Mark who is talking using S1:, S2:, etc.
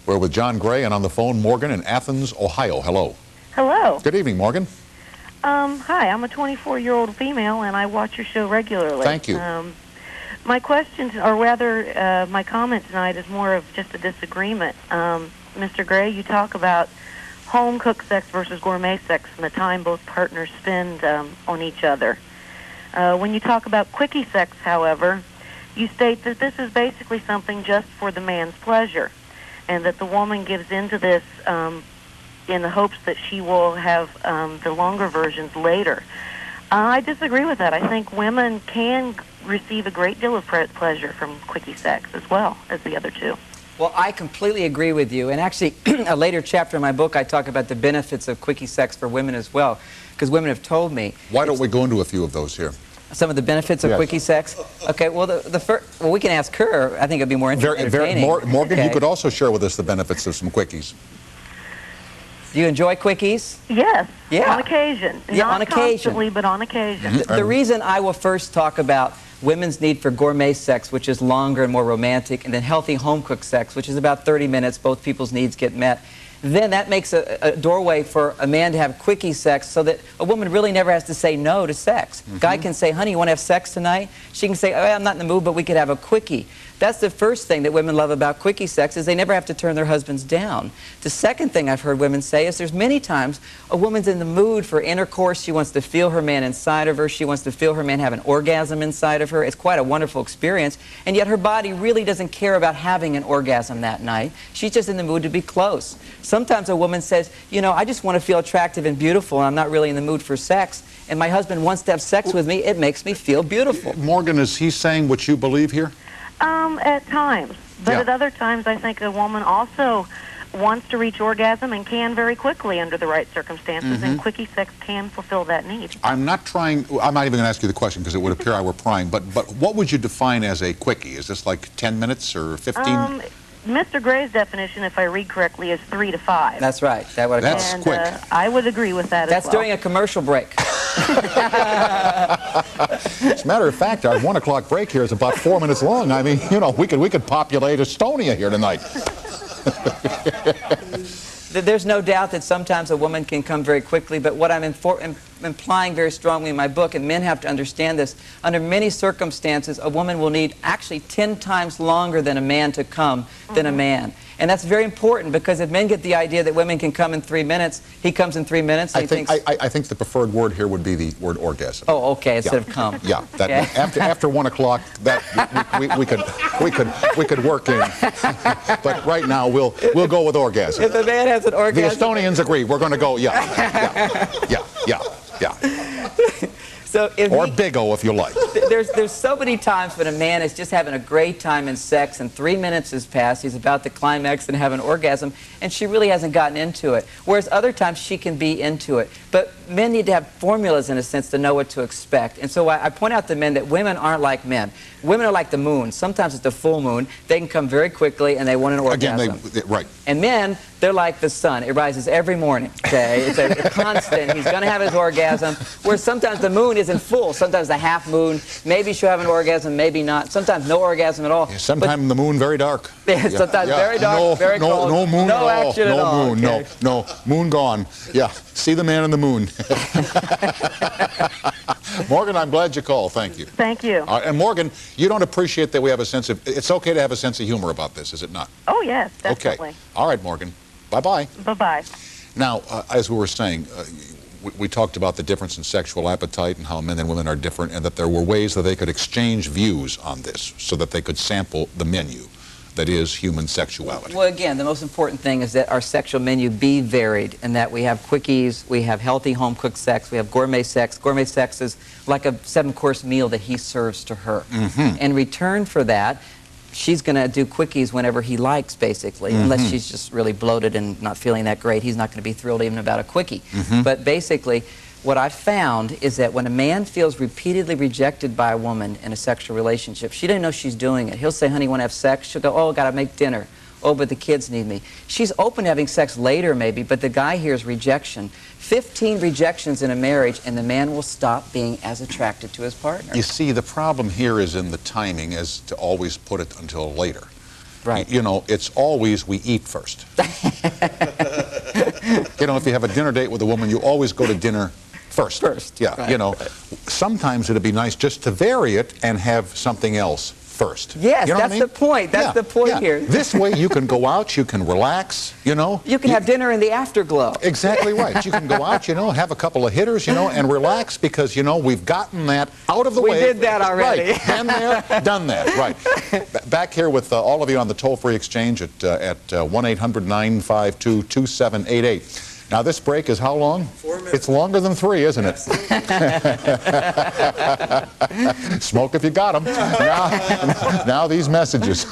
S1: We're with John Gray, and on the phone, Morgan in Athens, Ohio. Hello.
S2: Hello.
S1: Good evening, Morgan.
S2: Hi, I'm a 24-year-old female, and I watch your show regularly.
S1: Thank you.
S2: My question, or rather, my comment tonight is more of just a disagreement. Mr. Gray, you talk about home-cooked sex versus gourmet sex and the time both partners spend on each other. When you talk about quickie sex, however, you state that this is basically something just for the man's pleasure, and that the woman gives into this in the hopes that she will have the longer versions later. I disagree with that. I think women can receive a great deal of pleasure from quickie sex as well as the other two.
S3: Well, I completely agree with you. And actually, a later chapter in my book, I talk about the benefits of quickie sex for women as well, because women have told me.
S1: Why don't we go into a few of those here?
S3: Some of the benefits of quickie sex? Okay, well, well, we can ask her. I think it'd be more entertaining.
S1: Morgan, you could also share with us the benefits of some quickies.
S3: Do you enjoy quickies?
S2: Yes,
S3: yeah.
S2: On occasion.
S3: Yeah,
S2: Not
S3: on occasion.
S2: Constantly, but on occasion.
S3: The reason I will first talk about women's need for gourmet sex, which is longer and more romantic, and then healthy home-cooked sex, which is about 30 minutes, both people's needs get met. Then that makes a doorway for a man to have quickie sex so that a woman really never has to say no to sex. Guy can say, honey, you want to have sex tonight? She can say, oh, I'm not in the mood, but we could have a quickie. That's the first thing that women love about quickie sex, is they never have to turn their husbands down. The second thing I've heard women say is there's many times a woman's in the mood for intercourse. She wants to feel her man inside of her. She wants to feel her man have an orgasm inside of her. It's quite a wonderful experience, and yet her body really doesn't care about having an orgasm that night. She's just in the mood to be close. Sometimes a woman says, you know, I just want to feel attractive and beautiful, and I'm not really in the mood for sex, and my husband wants to have sex with me. It makes me feel beautiful.
S1: Morgan, is he saying what you believe here?
S2: At times. But at other times, I think a woman also wants to reach orgasm and can very quickly under the right circumstances, and quickie sex can fulfill that need.
S1: I'm not even going to ask you the question because it would appear I were prying, but what would you define as a quickie? Is this like 10 minutes or 15?
S2: Mr. Gray's definition, if I read correctly, is 3 to 5.
S3: That's right.
S1: That's quick.
S2: I would agree with that as well.
S3: That's during a commercial break.
S1: As a matter of fact, our 1 o'clock break here is about 4 minutes long. I mean, you know, we could populate Estonia here tonight.
S3: There's no doubt that sometimes a woman can come very quickly, but what I'm implying very strongly in my book, and men have to understand this, under many circumstances, a woman will need actually 10 times longer than a man to come than a man. And that's very important, because if men get the idea that women can come in 3 minutes, he comes in 3 minutes. And
S1: I think the preferred word here would be the word orgasm.
S3: Oh, okay, instead of come.
S1: Yeah, that, okay. After 1 o'clock, that we could work in. But right now, we'll go with orgasm.
S3: If a man has an orgasm,
S1: the Estonians agree. We're going to go yeah.
S3: So
S1: or big O if you like.
S3: There's so many times when a man is just having a great time in sex and 3 minutes has passed, he's about to climax and have an orgasm, and she really hasn't gotten into it. Whereas other times she can be into it. But men need to have formulas, in a sense, to know what to expect. And so I point out to men that women aren't like men. Women are like the moon. Sometimes it's the full moon. They can come very quickly and they want an orgasm.
S1: Again, right.
S3: And men, they're like the sun. It rises every morning, okay? It's a constant. He's going to have his orgasm. Whereas sometimes the moon isn't full. Sometimes the half moon. Maybe she'll have an orgasm, maybe not. Sometimes no orgasm at all.
S1: Yeah, sometimes the moon very dark.
S3: Sometimes very dark, very cold.
S1: No moon
S3: no
S1: at all.
S3: Action at all.
S1: Moon,
S3: okay.
S1: no. Moon gone. Yeah, see the man in the moon. Morgan, I'm glad you called. Thank you.
S2: Thank you.
S1: And Morgan, you don't appreciate that we have a sense of, it's okay to have a sense of humor about this, is it not?
S2: Oh, yes, definitely.
S1: Okay. All right, Morgan. Bye-bye.
S2: Bye-bye.
S1: Now, as we were saying, we talked about the difference in sexual appetite and how men and women are different, and that there were ways that they could exchange views on this so that they could sample the menu that is human sexuality.
S3: Well, again, the most important thing is that our sexual menu be varied, and that we have quickies, we have healthy home-cooked sex, we have gourmet sex. Gourmet sex is like a 7-course meal that he serves to her. In return for that, she's going to do quickies whenever he likes, basically, unless she's just really bloated and not feeling that great. He's not going to be thrilled even about a quickie. But basically, what I've found is that when a man feels repeatedly rejected by a woman in a sexual relationship, she doesn't know she's doing it. He'll say, honey, you want to have sex? She'll go, oh, got to make dinner. Oh, but the kids need me. She's open to having sex later, maybe, but the guy hears rejection. 15 rejections in a marriage, and the man will stop being as attracted to his partner.
S1: You see, the problem here is in the timing, as to always put it until later.
S3: Right.
S1: You know, it's always we eat first. You know, if you have a dinner date with a woman, you always go to dinner first.
S3: First.
S1: Yeah,
S3: Right.
S1: you know, sometimes it'd be nice just to vary it and have something else first.
S3: Yes,
S1: you know
S3: that's
S1: what I mean?
S3: the point. That's the point here.
S1: This way you can go out, you can relax, you know.
S3: You can have dinner in the afterglow.
S1: Exactly right. You can go out, you know, have a couple of hitters, you know, and relax because, you know, we've gotten that out of the way.
S3: We did that already.
S1: Right. Been there, done that. Right. Back here with all of you on the toll-free exchange at 1-800-952-2788. Now, this break is how long?
S4: 4 minutes.
S1: It's longer than 3, isn't it? Smoke if you got them. Now these messages.